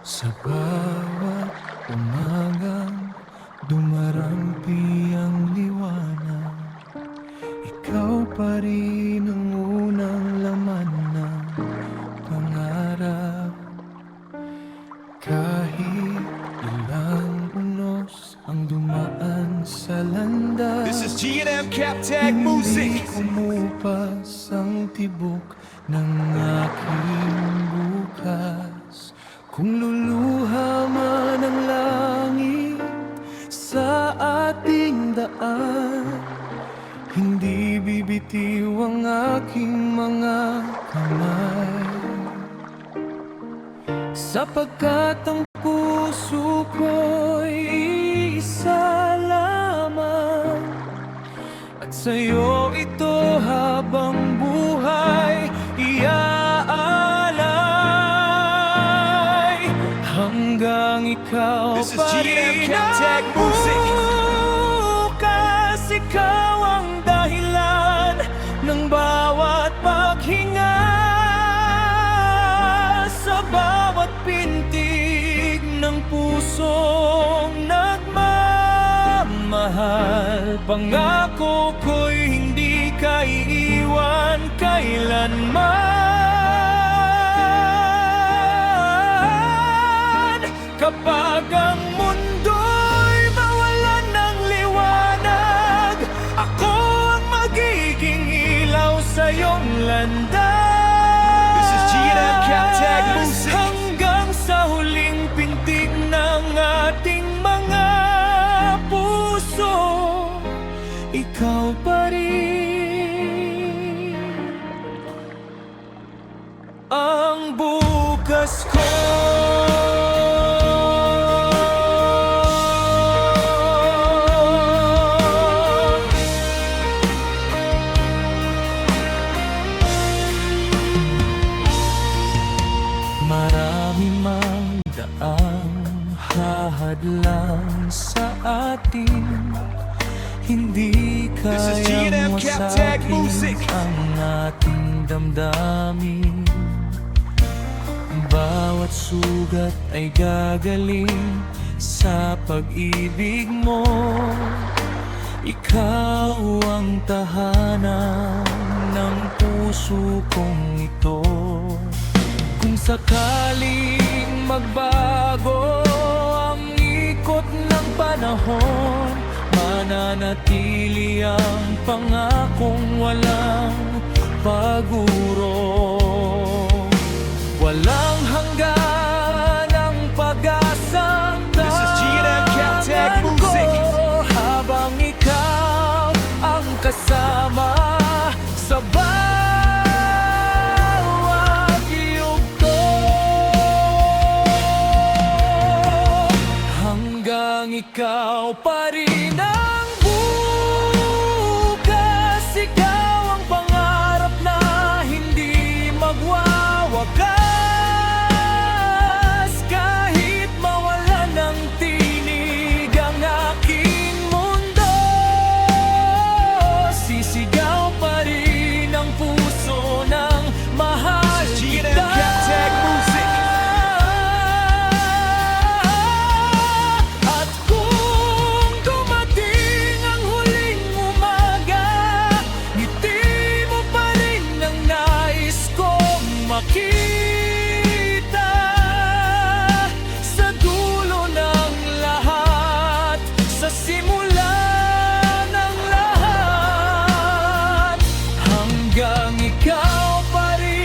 Sa bawat umagang dumarampi ang liwanag, ikaw pa rin ang unang laman ng pangarap. Kahit ilang unos ang dumaan sa landas, This is G&M Captag Music. hindi umupas ang tibok ng aking bukas. Kung luluha man ang langit sa ating daan, hindi bibitiw ang aking mga kamay. Sapagkat ang puso ko'y isa lamang, at sa'yo ito habang buhay iaalay. Hanggang ikaw This is pa G&M rin Captag ang Music. bukas. Ikaw ang dahilan ng bawat paghinga, sa bawat pintig ng pusong nagmamahal. Pangako ko'y hindi ka iiwan kailanman. Kapag ang mundo'y mawalan ng liwanag, ako ang magiging ilaw sa iyong landas. This is G&M Captag Music. Hanggang sa huling pintig ng ating mga puso, ikaw pa rin ang bukas ko. Marami mang daang hahadlang sa atin, hindi This is kayang G&M Captag Music. wasakin ang ating damdamin. Bawat sugat ay gagaling sa pag-ibig mo. Ikaw ang tahanan ng puso kong ito. Kung sakaling magbago ang ikot ng panahon, mananatili ang pangakong walang paguro. Walang hanggan ang pag-asang This is G&M Captag Music. habang ikaw ang kasama sa bawat yugto. Hanggang ikaw pa rin ang bukas, ikaw ang pangarap na hindi magwawakas. Kahit mawalan ng tinig ang aking mundo, sisigaw pa rin ang puso ng mahal This is G&M kita. Captag Music. At kung dumating ang huling umaga, ngiti mo pa rin ang nais kong makita. Sa dulo ng lahat, sa simula ng lahat, hanggang ikaw pa rin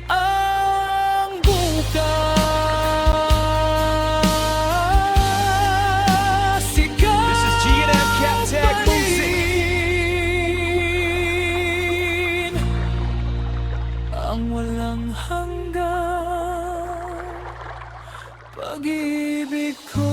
ang bukas. Ikaw This is G&M Captag pa Music. rin ang walang hanggan pag-ibig ko.